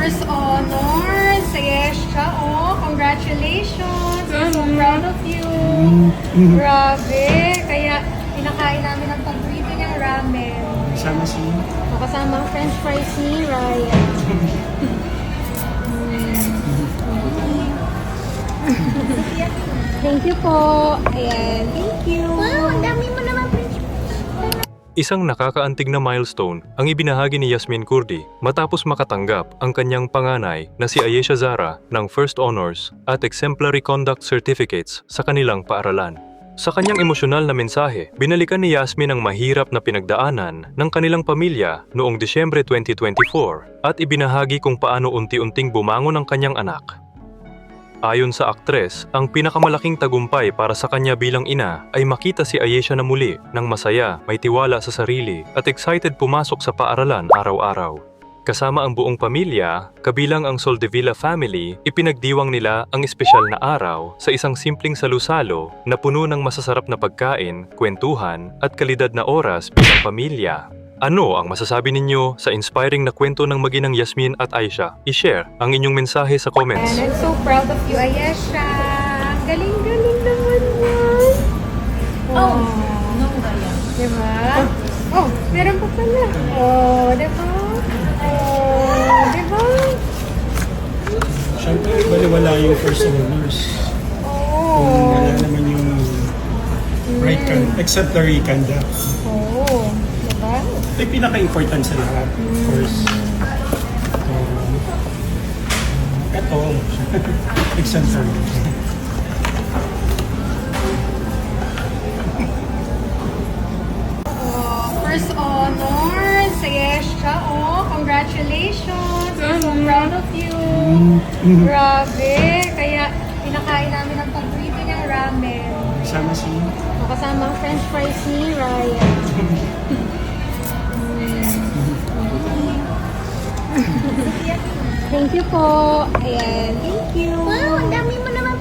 First honor, Sayesha. Oh, congratulations. I'm so proud of you. Grabe. Kaya pinakain namin ang paborito niyang ramen. Kasama si... Kasama ang french fries ni Ryan. Thank you po. Ayan, thank you. Wow, ang dami mo naman french fries. Isang nakakaantig na milestone ang ibinahagi ni Yasmin Kurdi matapos makatanggap ang kanyang panganay na si Ayesha Zara ng First Honors at Exemplary Conduct Certificates sa kanilang paaralan. Sa kanyang emosyonal na mensahe, binalikan ni Yasmin ang mahirap na pinagdaanan ng kanilang pamilya noong Disyembre 2024 at ibinahagi kung paano unti-unting bumangon ang kanyang anak. Ayon sa aktres, ang pinakamalaking tagumpay para sa kanya bilang ina ay makita si Ayesha na muli ng masaya, may tiwala sa sarili at excited pumasok sa paaralan araw-araw. Kasama ang buong pamilya, kabilang ang Soldevilla family, ipinagdiwang nila ang espesyal na araw sa isang simpleng salusalo na puno ng masasarap na pagkain, kwentuhan at kalidad na oras bilang pamilya. Ano ang masasabi ninyo sa inspiring na kwento ng maginang Yasmin at Aisha? I-share ang inyong mensahe sa comments. And I'm so proud of you, Ayesha. Galing-galing naman yan. Oh, No, gaya. diba? Oh, meron pa pala. Oh, diba? Oh, diba? Siyempre, baliwala yung first honors. Kung Oh. wala naman yung exemplary conduct. Oh, diba? Ito yung pinaka-important sa lahat, of course. Ito, exemplary. First honor, Sayesha. Oh, congratulations. I'm so proud of you. Grabe. Kaya pinakain namin ang paborito niyang ramen. Kasama si... Kasama ang french fries ni Ryan. Thank you po. Ayan, thank you. Wow, ang dami mo naman